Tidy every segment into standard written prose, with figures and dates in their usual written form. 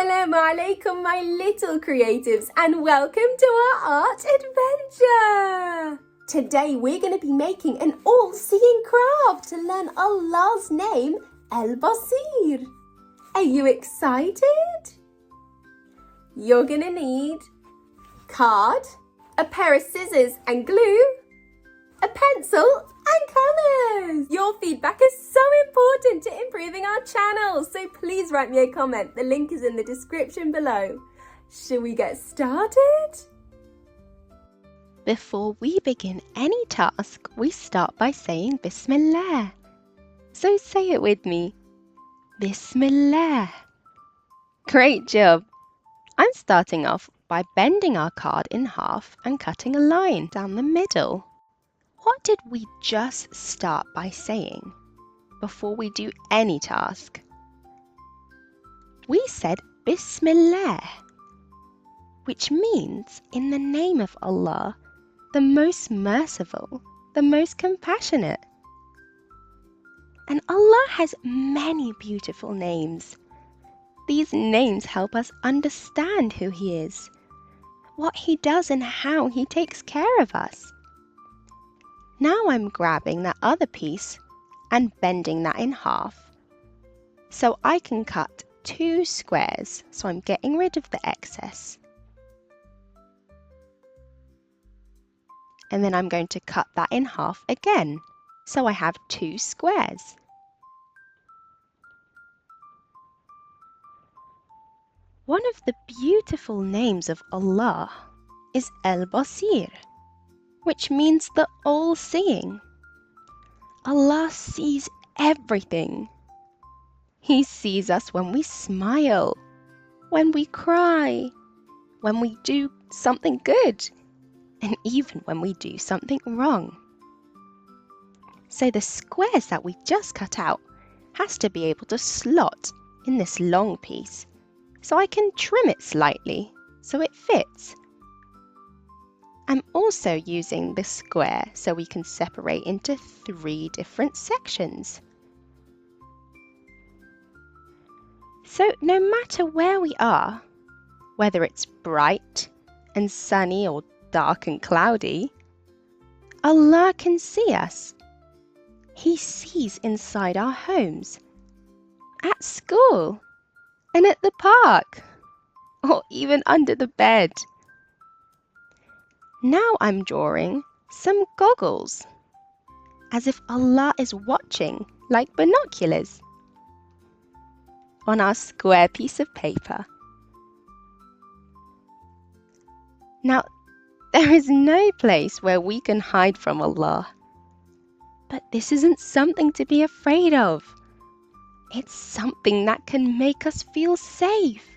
Assalamu alaikum, my little creatives, and welcome to our art adventure. Today we're going to be making an all-seeing craft to learn Allah's name, Al-Basir. Are you excited? You're going to need card, a pair of scissors and glue, a pencil and colours. Your feedback is so important to improving our channel, so please write me a comment. The link is in the description below. Shall we get started? Before we begin any task, we start by saying Bismillah. So say it with me. Bismillah. Great job. I'm starting off by bending our card in half and cutting a line down the middle. What did we just start by saying before we do any task? We said Bismillah, which means in the name of Allah, the most merciful, the most compassionate. And Allah has many beautiful names. These names help us understand who He is, what He does and how He takes care of us. Now I'm grabbing that other piece and bending that in half so I can cut 2 squares. So I'm getting rid of the excess. And then I'm going to cut that in half again. So I have 2 squares. One of the beautiful names of Allah is Al-Basir, which means the all-seeing. Allah sees everything. He sees us when we smile, when we cry, when we do something good, and even when we do something wrong. So the squares that we just cut out has to be able to slot in this long piece, so I can trim it slightly so it fits. I'm also using the square so we can separate into 3 different sections. So no matter where we are, whether it's bright and sunny or dark and cloudy, Allah can see us. He sees inside our homes, at school, and at the park, or even under the bed. Now I'm drawing some goggles, as if Allah is watching like binoculars, on our square piece of paper. Now, there is no place where we can hide from Allah, but this isn't something to be afraid of. It's something that can make us feel safe,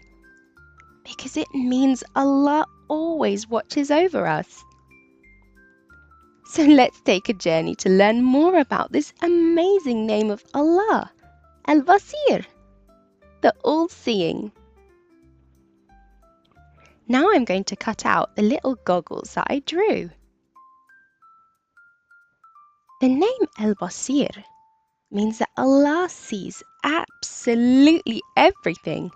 because it means Allah always watches over us. So let's take a journey to learn more about this amazing name of Allah, Al-Basir, the all-seeing. Now I'm going to cut out the little goggles that I drew. The name Al-Basir means that Allah sees absolutely everything.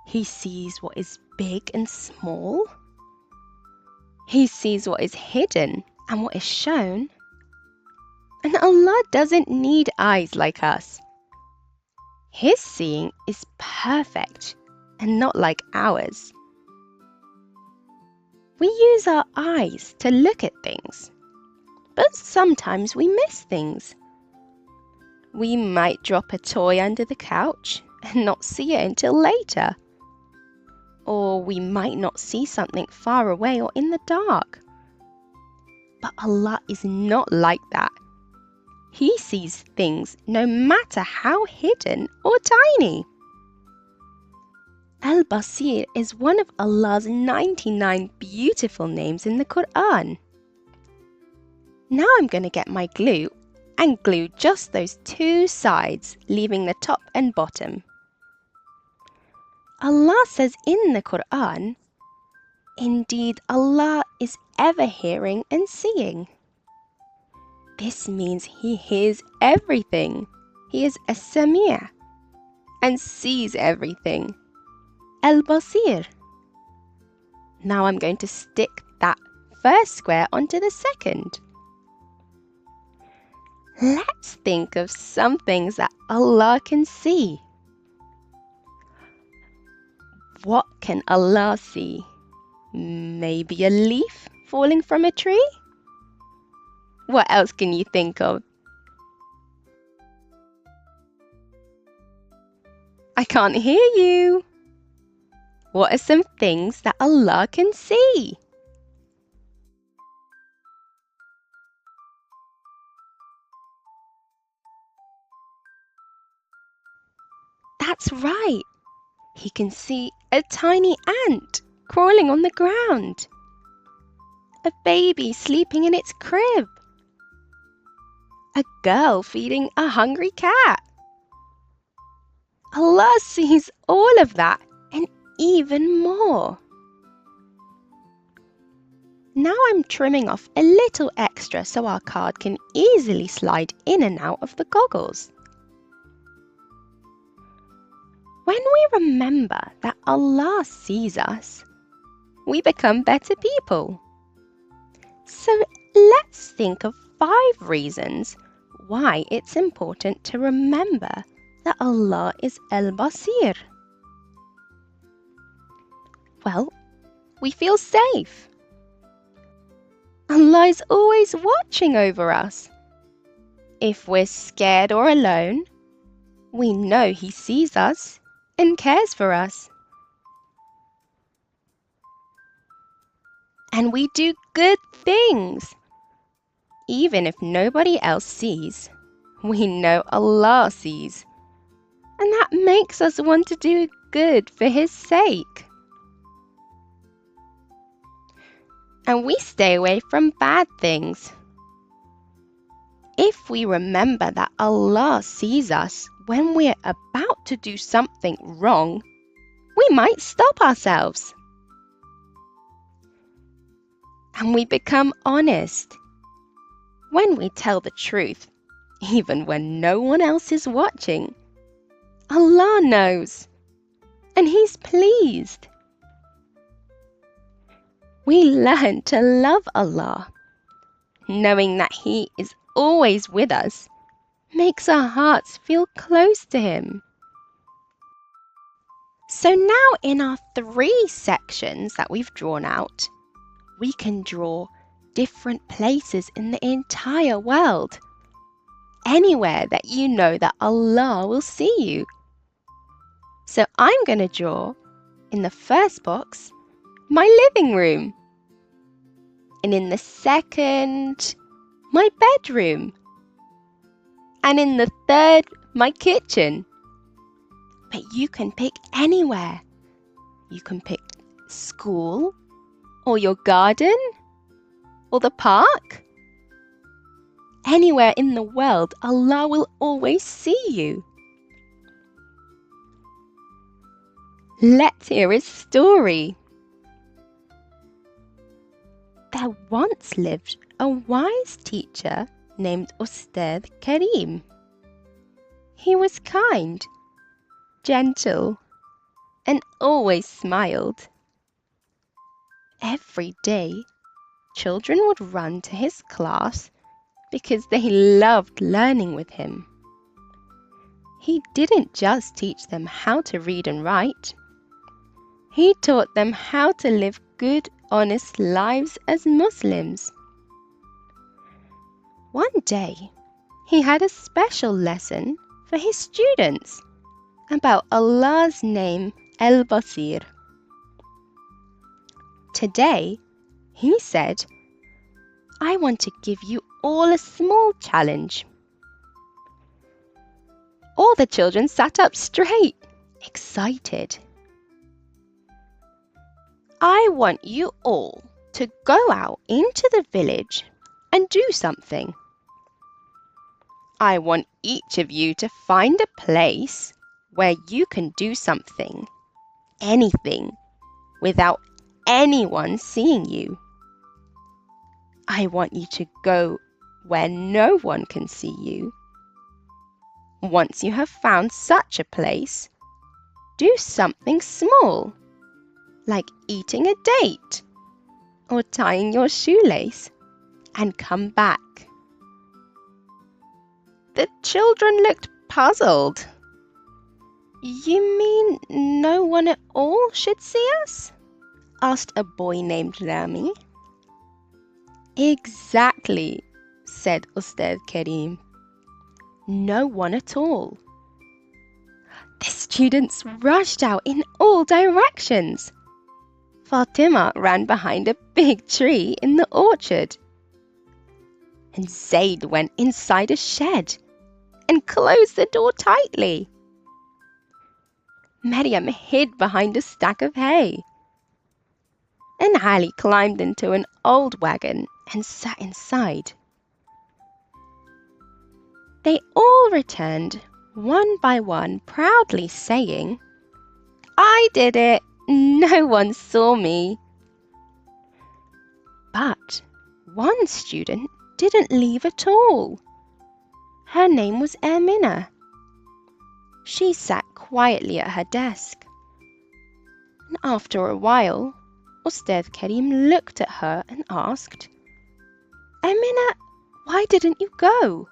He sees what is big and small. He sees what is hidden and what is shown. And Allah doesn't need eyes like us. His seeing is perfect and not like ours. We use our eyes to look at things, but sometimes we miss things. We might drop a toy under the couch and not see it until later. Or we might not see something far away or in the dark. But Allah is not like that. He sees things no matter how hidden or tiny. Al-Basir is one of Allah's 99 beautiful names in the Quran. Now I'm going to get my glue and glue just those 2 sides, leaving the top and bottom. Allah says in the Quran, "Indeed, Allah is ever hearing and seeing." This means He hears everything. He is as-Sami' and sees everything. Al-Basir. Now I'm going to stick that first square onto the second. Let's think of some things that Allah can see. What can Allah see? Maybe a leaf falling from a tree? What else can you think of? I can't hear you. What are some things that Allah can see? That's right. He can see a tiny ant crawling on the ground, a baby sleeping in its crib, a girl feeding a hungry cat. Allah sees all of that and even more. Now I'm trimming off a little extra so our card can easily slide in and out of the goggles. When we remember that Allah sees us, we become better people. So let's think of 5 reasons why it's important to remember that Allah is Al-Basir. Well, we feel safe. Allah is always watching over us. If we're scared or alone, we know He sees us and cares for us. And we do good things. Even if nobody else sees, we know Allah sees. And that makes us want to do good for His sake. And we stay away from bad things. If we remember that Allah sees us when we're about to do something wrong, we might stop ourselves. And we become honest. When we tell the truth, even when no one else is watching, Allah knows, and He's pleased. We learn to love Allah. Knowing that He is always with us makes our hearts feel close to Him. So now in our 3 sections that we've drawn out, we can draw different places in the entire world. Anywhere that you know that Allah will see you. So I'm going to draw, in the first box, my living room. And in the second, my bedroom. And in the third, my kitchen. But you can pick anywhere. You can pick school, or your garden, or the park. Anywhere in the world, Allah will always see you. Let's hear His story. There once lived a wise teacher named Ustad Karim. He was kind, gentle, and always smiled. Every day, children would run to his class because they loved learning with him. He didn't just teach them how to read and write. He taught them how to live good, honest lives as Muslims. One day, he had a special lesson for his students about Allah's name, Al-Basir. Today, he said, I want to give you all a small challenge. All the children sat up straight, excited. I want you all to go out into the village and do something. I want each of you to find a place where you can do something, anything, without anyone seeing you. I want you to go where no one can see you. Once you have found such a place, do something small, like eating a date or tying your shoelace, and come back. The children looked puzzled. You mean no one at all should see us? Asked a boy named Rami. Exactly, said Ustad Karim. No one at all. The students rushed out in all directions. Fatima ran behind a big tree in the orchard. And Zaid went inside a shed and closed the door tightly. Maryam hid behind a stack of hay. And Ali climbed into an old wagon and sat inside. They all returned, one by one, proudly saying, I did it! No one saw me. But one student didn't leave at all. Her name was Ermina. She sat quietly at her desk. And after a while, Ustad Karim looked at her and asked, Ermina, why didn't you go?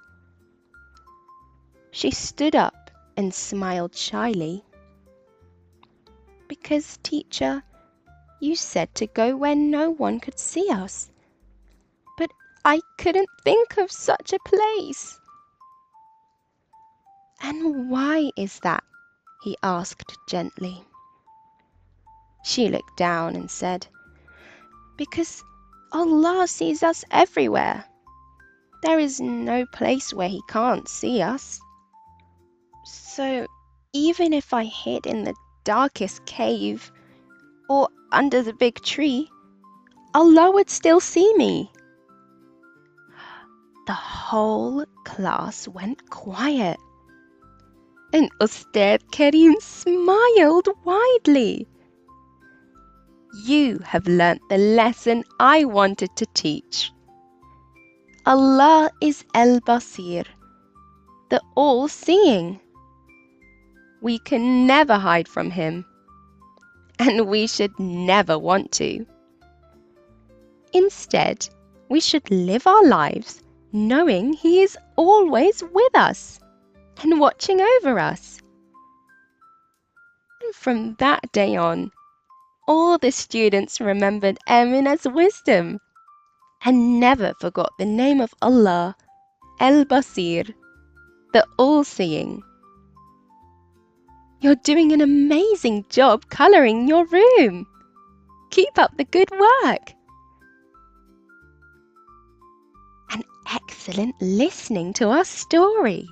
She stood up and smiled shyly. Because, teacher, you said to go where no one could see us. But I couldn't think of such a place. And why is that? He asked gently. She looked down and said, Because Allah sees us everywhere. There is no place where He can't see us. So even if I hid in the darkest cave or under the big tree, Allah would still see me. The whole class went quiet. And Ustad Karim smiled widely. You have learnt the lesson I wanted to teach. Allah is Al-Basir, the all-seeing. We can never hide from Him, and we should never want to. Instead, we should live our lives knowing He is always with us and watching over us. And from that day on, all the students remembered Amina's wisdom and never forgot the name of Allah, Al-Basir, the all-seeing. You're doing an amazing job colouring your room. Keep up the good work. And excellent listening to our story.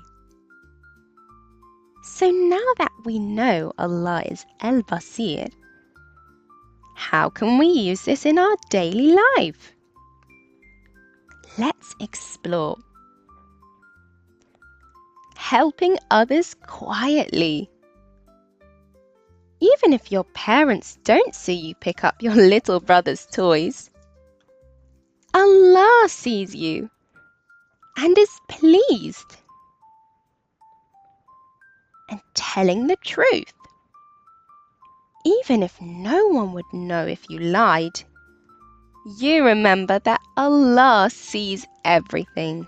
So now that we know Allah is Al-Basir, how can we use this in our daily life? Let's explore. Helping others quietly. Even if your parents don't see you pick up your little brother's toys, Allah sees you and is pleased. And telling the truth. Even if no one would know if you lied, you remember that Allah sees everything.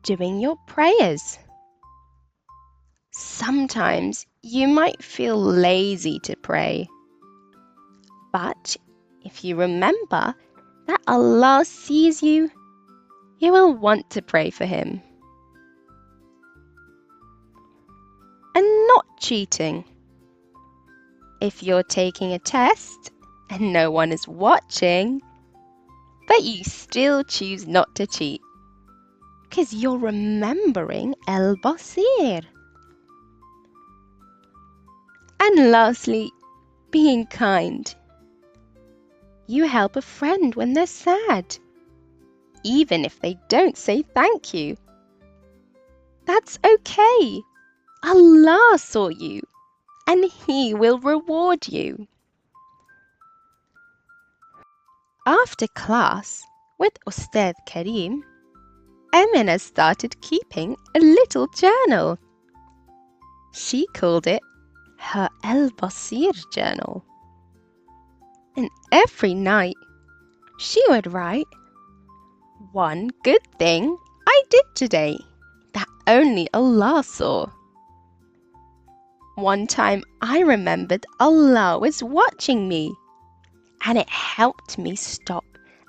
Doing your prayers. Sometimes you might feel lazy to pray. But if you remember that Allah sees you, you will want to pray for Him. And not cheating. If you're taking a test and no one is watching, but you still choose not to cheat, because you're remembering Al-Basir. And lastly, being kind. You help a friend when they're sad, even if they don't say thank you. That's okay. Allah saw you, and He will reward you. After class with Ustad Karim, Amina started keeping a little journal. She called it her Al-Basir journal. And every night she would write, "One good thing I did today that only Allah saw." One time I remembered Allah was watching me, and it helped me stop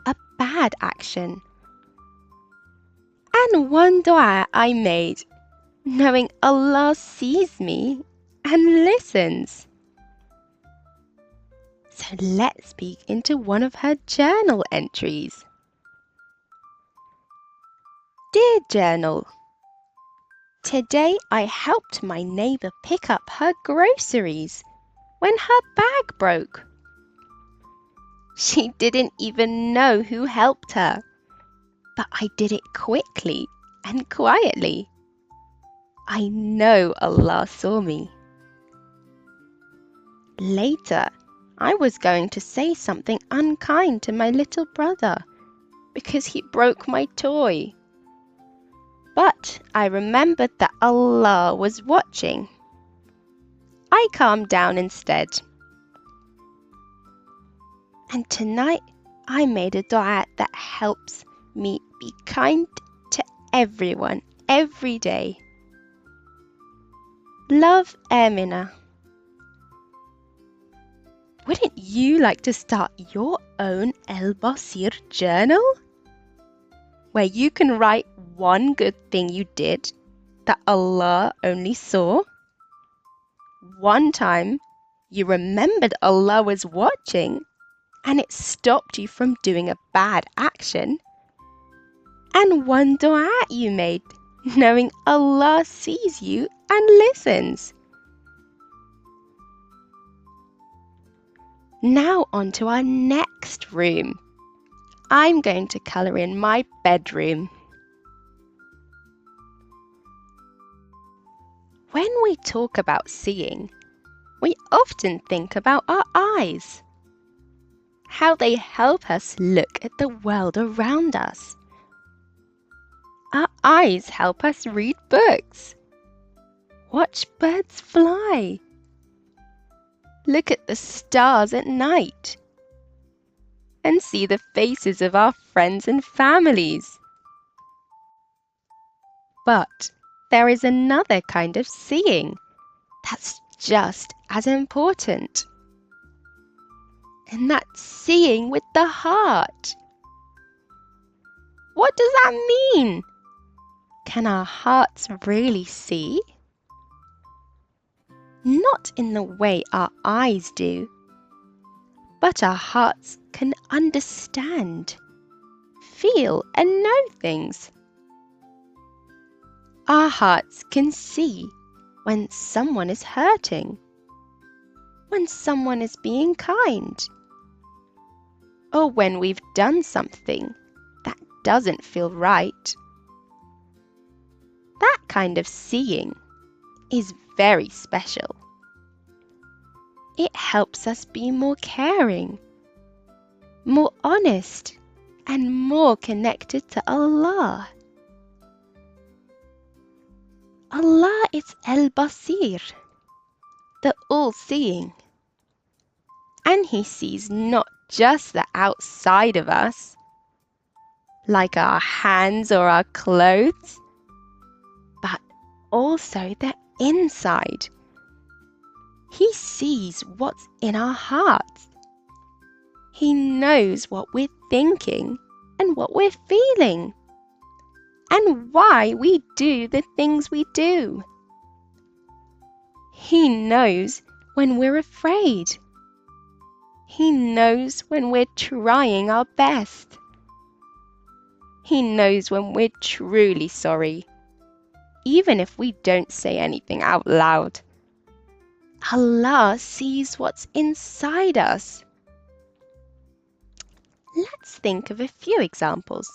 a bad action. And one dua I made, knowing Allah sees me and listens. So let's peek into one of her journal entries. Dear Journal, today I helped my neighbour pick up her groceries when her bag broke. She didn't even know who helped her, but I did it quickly and quietly. I know Allah saw me. Later, I was going to say something unkind to my little brother because he broke my toy. But I remembered that Allah was watching. I calmed down instead. And tonight I made a dua that helps me be kind to everyone every day. Love, Amina. Wouldn't you like to start your own Al-Basir journal? Where you can write one good thing you did that Allah only saw? One time you remembered Allah was watching and it stopped you from doing a bad action. And one dua you made, knowing Allah sees you and listens. Now on to our next room. I'm going to colour in my bedroom. When we talk about seeing, we often think about our eyes. How they help us look at the world around us. Our eyes help us read books, watch birds fly, look at the stars at night, and see the faces of our friends and families. But there is another kind of seeing that's just as important. And that's seeing with the heart. What does that mean? Can our hearts really see? Not in the way our eyes do, but our hearts can understand, feel, and know things. Our hearts can see when someone is hurting, when someone is being kind, or when we've done something that doesn't feel right. That kind of seeing is very special. It helps us be more caring, more honest, and more connected to Allah. Allah is Al-Basir, the all-seeing. And He sees not just the outside of us, like our hands or our clothes, but also the inside. He sees what's in our hearts. He knows what we're thinking and what we're feeling, and why we do the things we do. He knows when we're afraid. He knows when we're trying our best. He knows when we're truly sorry, even if we don't say anything out loud. Allah sees what's inside us. Let's think of a few examples.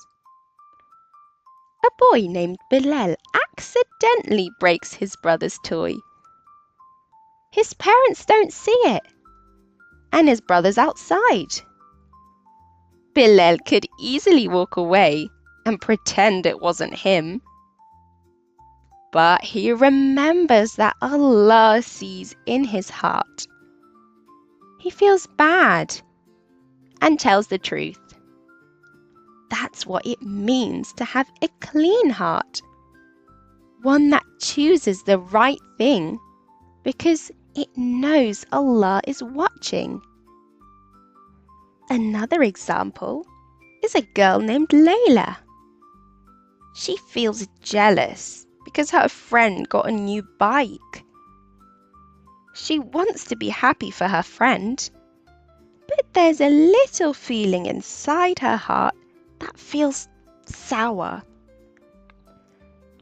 A boy named Bilal accidentally breaks his brother's toy. His parents don't see it, and his brother's outside. Bilal could easily walk away and pretend it wasn't him. But he remembers that Allah sees in his heart. He feels bad and tells the truth. That's what it means to have a clean heart. One that chooses the right thing because it knows Allah is watching. Another example is a girl named Layla. She feels jealous because her friend got a new bike. She wants to be happy for her friend, but there's a little feeling inside her heart that feels sour.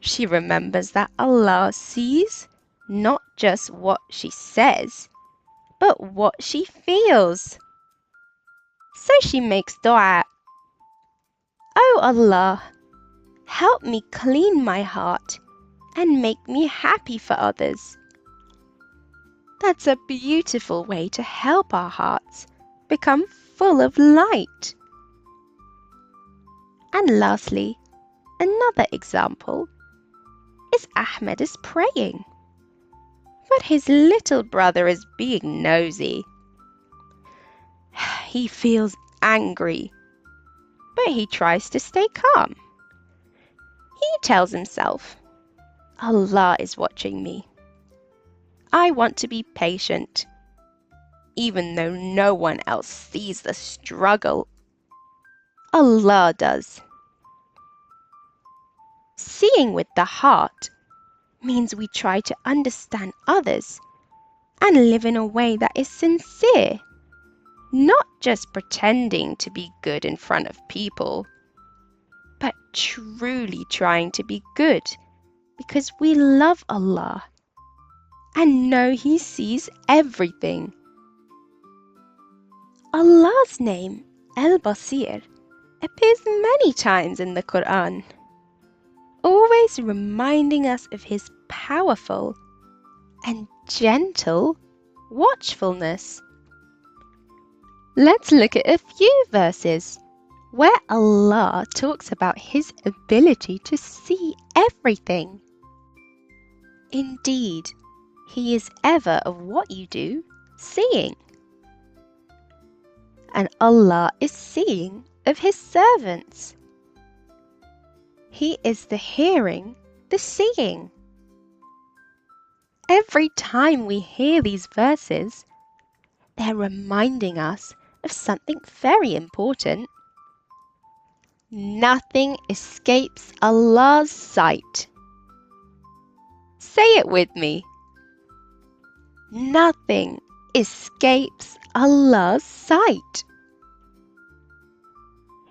She remembers that Allah sees not just what she says, but what she feels. So she makes dua. Oh Allah, help me clean my heart and make me happy for others. That's a beautiful way to help our hearts become full of light. And lastly, another example is Ahmed is praying, but his little brother is being nosy. He feels angry, but he tries to stay calm. He tells himself, Allah is watching me. I want to be patient, even though no one else sees the struggle. Allah does. Seeing with the heart means we try to understand others and live in a way that is sincere, not just pretending to be good in front of people, but truly trying to be good because we love Allah and know He sees everything. Allah's name, Al-Basir, appears many times in the Quran, always reminding us of His powerful and gentle watchfulness. Let's look at a few verses where Allah talks about His ability to see everything. Indeed, He is ever of what you do seeing. And Allah is seeing of His servants. He is the hearing, the seeing. Every time we hear these verses, they're reminding us of something very important. Nothing escapes Allah's sight. Say it with me. Nothing escapes Allah's sight.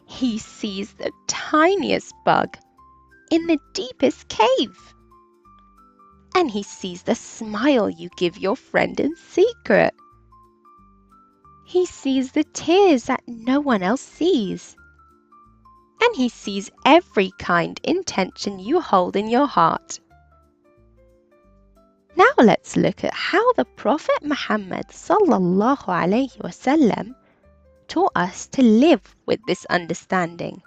He sees the tiniest bug in the deepest cave. And He sees the smile you give your friend in secret. He sees the tears that no one else sees. And He sees every kind intention you hold in your heart. Now let's look at how the Prophet Muhammad sallallahu alaihi wasallam taught us to live with this understanding.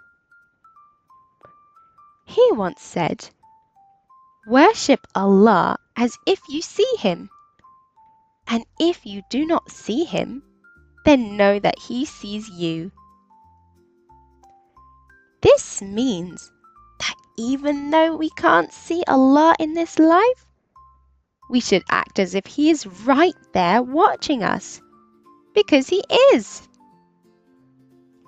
He once said, "Worship Allah as if you see Him, and if you do not see Him, then know that He sees you." This means that even though we can't see Allah in this life, we should act as if He is right there watching us, because He is.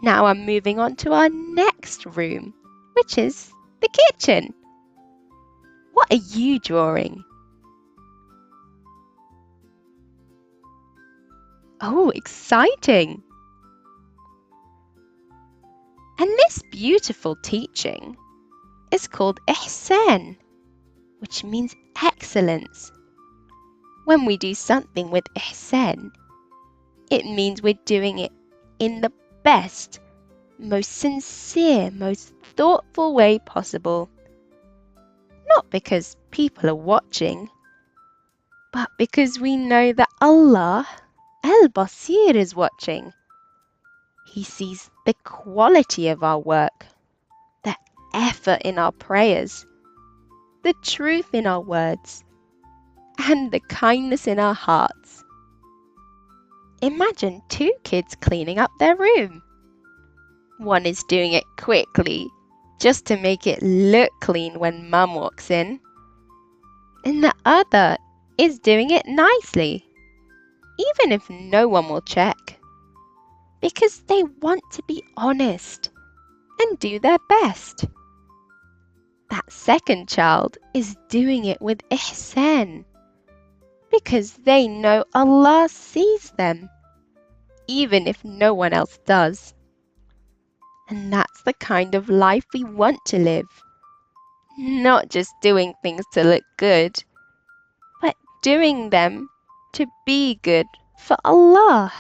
Now I'm moving on to our next room, which is the kitchen. What are you drawing? Oh, exciting! And this beautiful teaching is called ihsan, which means excellence. When we do something with ihsan, it means we're doing it in the best, most sincere, most thoughtful way possible. Not because people are watching, but because we know that Allah, Al-Basir, is watching. He sees the quality of our work, the effort in our prayers, the truth in our words, and the kindness in our hearts. Imagine two kids cleaning up their room. One is doing it quickly, just to make it look clean when Mum walks in, and the other is doing it nicely, even if no one will check, because they want to be honest and do their best. That second child is doing it with ihsan, because they know Allah sees them, even if no one else does. And that's the kind of life we want to live. Not just doing things to look good, but doing them to be good for Allah.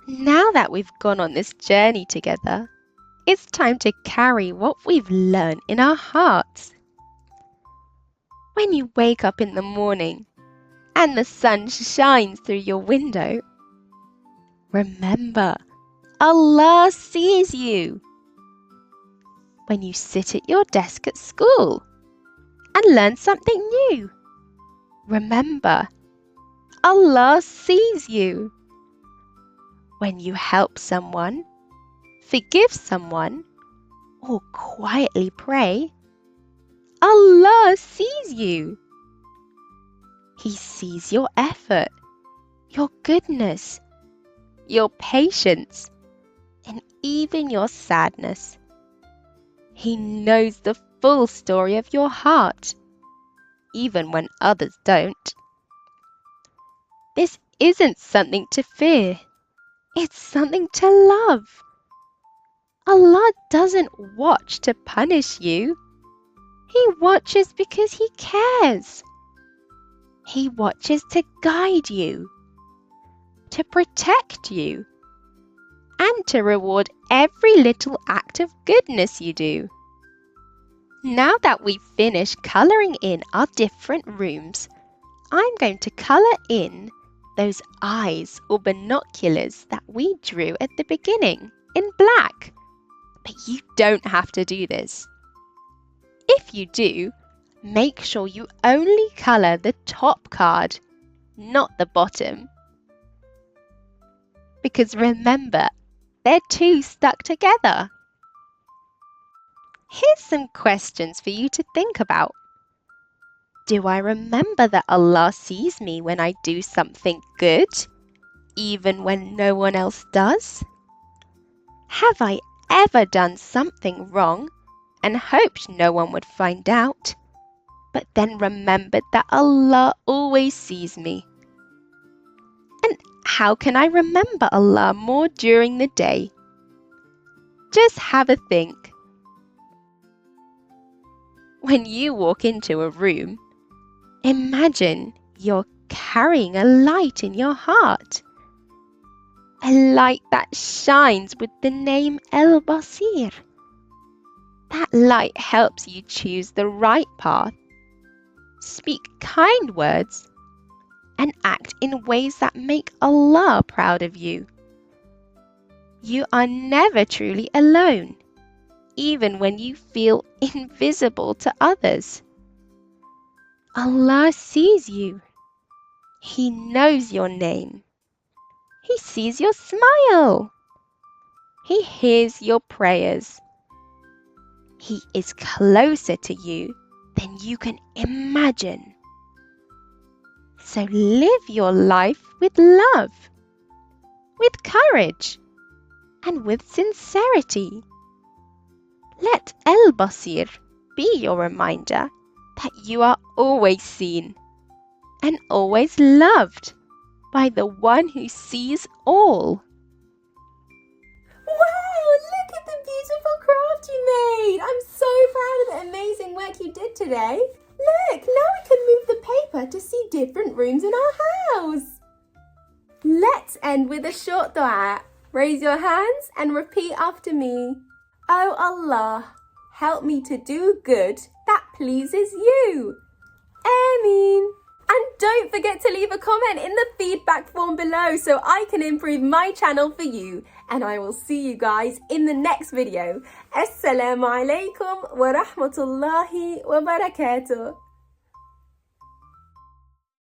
Now that we've gone on this journey together, it's time to carry what we've learned in our hearts. When you wake up in the morning and the sun shines through your window, remember, Allah sees you. When you sit at your desk at school and learn something new, remember, Allah sees you. When you help someone, forgive someone, or quietly pray, Allah sees you. He sees your effort, your goodness, your patience, and even your sadness. He knows the full story of your heart, even when others don't. This isn't something to fear. It's something to love. Allah doesn't watch to punish you. He watches because He cares. He watches to guide you, to protect you, and to reward every little act of goodness you do. Now that we've finished colouring in our different rooms, I'm going to colour in those eyes or binoculars that we drew at the beginning in black. But you don't have to do this. If you do, make sure you only colour the top card, not the bottom. Because remember, they're two stuck together. Here's some questions for you to think about. Do I remember that Allah sees me when I do something good, even when no one else does? Have I ever done something wrong and hoped no one would find out, but then remembered that Allah always sees me? And how can I remember Allah more during the day? Just have a think. When you walk into a room, imagine you're carrying a light in your heart. A light that shines with the name Al-Basir. That light helps you choose the right path, speak kind words, and act in ways that make Allah proud of you. You are never truly alone, even when you feel invisible to others. Allah sees you. He knows your name. He sees your smile. He hears your prayers. He is closer to you than you can imagine. So live your life with love, with courage, and with sincerity. Let Al-Basir be your reminder that you are always seen and always loved by the one who sees all. Wow, look at the beautiful craft you made! I'm so proud of the amazing work you did today. Look, now we can move the paper to see different rooms in our house. Let's end with a short dua. Raise your hands and repeat after me. Oh Allah, help me to do good that pleases you. Ameen. And don't forget to leave a comment in the feedback form below so I can improve my channel for you. And I will see you guys in the next video. Assalamu alaikum wa rahmatullahi wa barakatuh.